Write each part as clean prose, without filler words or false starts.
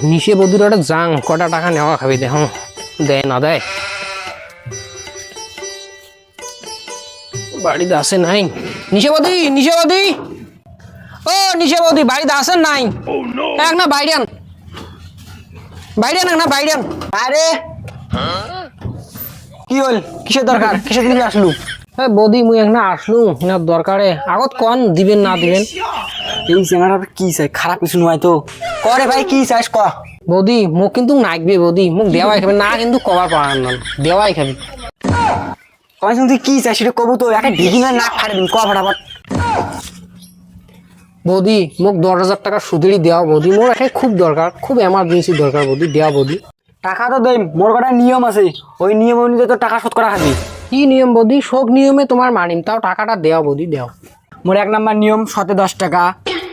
নিশে বদুর একটা যাং কটা টাকা নেওয়া খাবি দেখো দেয় না দেয় বাড়িতে আসে নাই নিশাবতী নিশাবতী ও নিশাবতী বাড়িতে আসেন নাই এক না বাইরান বাইরান এক না বাইরান আরে কি হল কিসের দরকার কিসের দিকে আসলু? হ্যাঁ বৌদি মুই এক না আসলু না দরকারে আগত কন দিবেন না দিবেন এই চেঙ্গাটা কি চাই খারাপ কিছু নয় তো করে ভাই কি চাইস ক বৌদি মোক কিন্তু নাকবে বৌদি মোক দেওয়াই খাবে না কিন্তু কবার পারার না দেওয়াই খাবি কয় শুনছি কি চাই সেটা কবু তো একে ঢিকি না নাক ফাড়ে দিন ক ফটাফট। বৌদি মোক 10,000 টাকা সুদেরই দেওয়া বৌদি মোর এখন খুব দরকার খুব এমার্জেন্সি দরকার বৌদি দেওয়া বৌদি টাকা তো দেই মোর কটা নিয়ম আছে ওই নিয়ম অনুযায়ী তো টাকা শোধ করা খাবি। কি নিয়ম বৌদি সব নিয়মে তোমার মানিম তাও টাকাটা দেওয়া বৌদি দেও মোর 1 নাম্বার নিয়ম শতে 10 টাকা,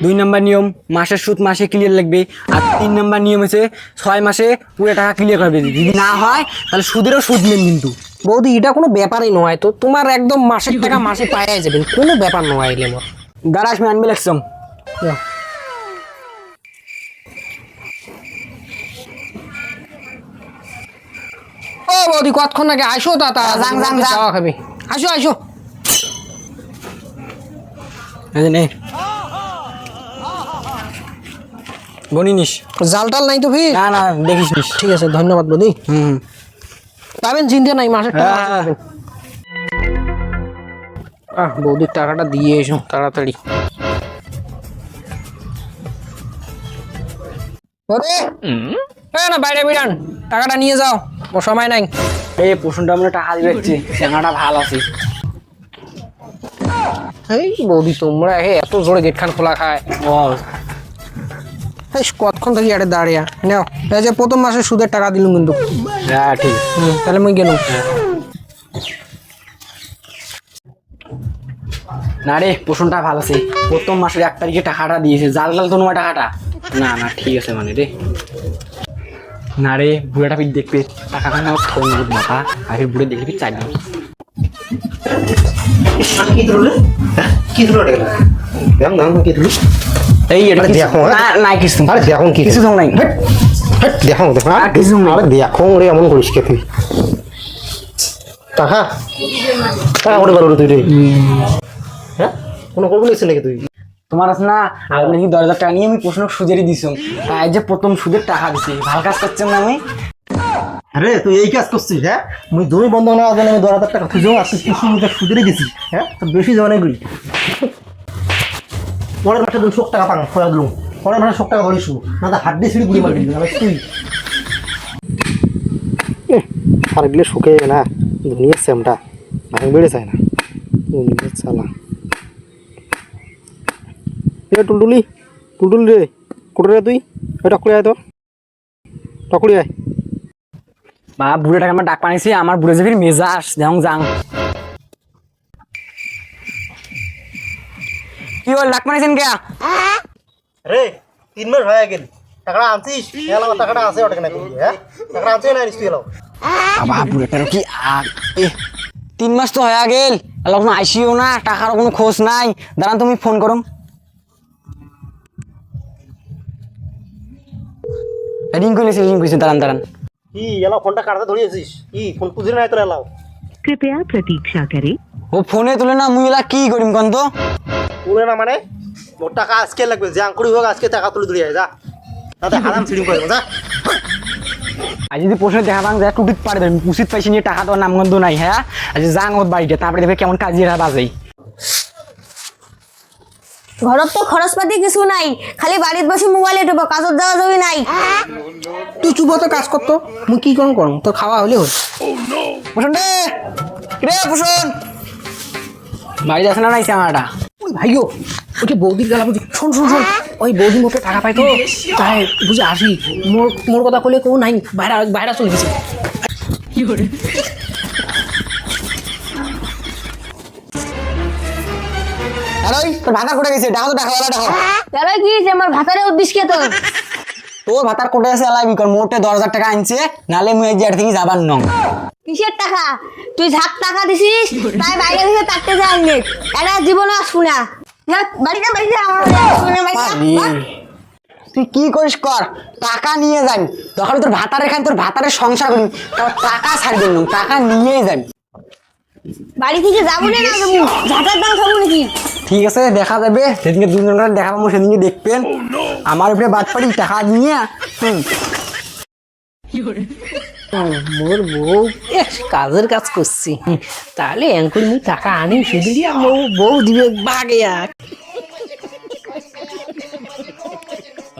2 নাম্বার নিয়ম মাসের সুদ মাসে ক্লিয়ার লাগবে, আর 3 নাম্বার নিয়ম হচ্ছে 6 মাসে পুরো টাকা ক্লিয়ার করবে। যদি না হয় তাহলে সুদেরও সুদ নেন কিন্তু। বৌদি এটা কোনো ব্যাপারই নয় তো তোমার একদম মাসের টাকা মাসে পাইয়া যাবেন কোনো ব্যাপার নয় এলে মোর দাঁড়াস আমি আনবে লাগছম। দেও। ও বৌদি কতক্ষণ আগে আসো তা যাং, যাং, যাং। যাওয়া খাবি আসো আসো এই নে গনিনিস জাল টাল নাই তো ফির না না দেখিস নিস। ঠিক আছে ধন্যবাদ বৌদি পাবেন চিন্তা নাই মাসের টাকা হ্যাঁ, মাসে পাবেন। বৌদির টাকাটা দিয়ে এসো তাড়াতাড়ি ওরে না বাইরে বিরান টাকাটা নিয়ে যাও ও সময় নাই এই পোষণটা আমরা টাকা দিয়ে রাখছি চেঙ্গাটা ভালো আছে। এই বৌদি তোমরা এত জোরে গেট খান খোলা খায় ও এই কতক্ষণ থেকে আরে দাঁড়িয়া নাও এই যে প্রথম মাসে সুদের টাকা দিলুম কিন্তু হ্যাঁ ঠিক তাহলে মুই গেলুম না রে পোষণটা ভালো আছে প্রথম মাসের 1 তারিখে টাকাটা দিয়েছে জাল জাল তো তোমার টাকাটা না না ঠিক আছে মানে রে না রে বুড়াটা ফির দেখবে টাকাটা না ফোন মাথা আর ফির বুড়ে দেখবি চাই এই এটা দেখো, না না কিছু আরে দেখুন কি কিছু তো নাই দেখুন দেখুন আর কিছু নেই। আরে দেখুন রে এমন করিস কে তুই টাকা টাকা করে পারো তুই রে হ্যাঁ কোনো করবো নিচ্ছিস নাকি তুই তোমার আছে না আমি নাকি 10,000 টাকা নিয়ে আমি প্রশ্ন সুদেরই দিছি তাই যে প্রথম সুদের টাকা দিছি ভালো কাজ করছেন না আমি আরে তুই এই কাজ করছিস হ্যাঁ মুই জমি বন্ধ না জানি আমি 10,000 টাকা তুই জমা তুই কিছু মিটার সুদেরই দিছিস হ্যাঁ তো বেশি জমা গুলি পরের মাসে দিন 100 টাকা পান খোয়া দিলুম পরের মাসে 100 টাকা ধরিস না তো হাড্ডি ছিঁড়ি গুলি মারবি না তুই আর গেলে শুকে না দুনিয়ার স্যামটা ভাঙ বেড়ে যায় না দুনিয়ার চালা এ টুলটুলি টুলটুলি রে কোটরে তুই এটা করে আয় তো টকুরি আয় বা বুড়ে টাকা আমার ডাক পানিছি আমার বুড়ে যাবির মেজাজ যেমন যাং কি হল ডাক পানিছেন কে রে 3 মাস হয়ে গেল টাকাটা আনছিস এলাও টাকাটা আছে ওটা কেন করবি হ্যাঁ টাকাটা আনছিস না নিস তুই এলাও বাবা বুড়ে টাকা কি আর 3 মাস তো হয়ে গেল এলাও কোনো আইসিও না টাকার কোনো খোঁজ নাই দাঁড়ান তুমি ফোন করো রিং করেছি দাঁড়ান দাঁড়ান কি এলাও ফোনটা কাটতে ধরিয়েছিস কি ফোন পুজিরে নাই তোর এলাও कृपया प्रतीक्षा करें। ও ফোনে তুলে না মুই এলা কি করিম কোন তো পুরে না মানে মোর টাকা আজকে লাগবে যে আঙ্কুরি হোক আজকে টাকা তুলে ধরিয়ে যা তাতে হারাম ছিড়িং করে যা আজ যদি প্রশ্ন দেখা পান যায় টুটিত পারে দেবেন উচিত পাইছি নিয়ে টাকা তো নামগন্ধ নাই হ্যাঁ আজ যাং ওর বাড়িতে তারপরে দেখবে কেমন কাজিরা বাজাই ঘরত তো খরচপাতি কিছু নাই খালি বাড়িতে বসে মোবাইলে টিপো কাজত যাওয়া যাবি নাই তুই চুপ তো কাজ করতো মুই কি করম তোর খাওয়া হলে হল পোষণ রে রে পোষণ বাড়িতে আছে না নাই চাঙাটা ভাইও ওকে বৌদির গেলা বুঝি শোন শোন শোন ওই বৌদি মোটে টাকা পাই তো তাই বুঝে আসি মোর মোর কথা কইলে কেউ নাই বাইরে বাইরে চলে গেছে আরে তোর ভাতা কোটে গেছে ডাকা তো ডাকা ডাকা তাহলে কি যে আমার ভাতারে উদ্দেশ্য কে তোর তোর ভাতার কোটে আছে এলাই বিকর মোটে 10,000 টাকা আনছে নালে মুই এই জায়গা থেকে যাবার নং কিসের টাকা তুই ঝাক টাকা দিছিস তাই বাইরে থেকে তাকতে যাই নে এটা জীবনে আসবো না বাড়িতে বাড়িতে আমার তুই কি করিস কর, টাকা নিয়ে যান, দরকার তোর ভাতারে খান, তোর ভাতারে সংসার করিম, তাও টাকা ছাড়বেন না, টাকা নিয়েই যান। বাড়ি থেকে যাবো না যাবো, ঝাঁটার দাম খাবো নাকি? ঠিক আছে, দেখা যাবে, সেদিনকে দুজনের দেখা পাবো, সেদিনকে দেখবেন। আমার উপরে বাদ পাড়ি টাকা নিয়ে মোর বউ কাজের কাজ করছি, তাহলে এঙ্কুর মুই টাকা আনি শুধু দিয়া বউ দিবে বাগে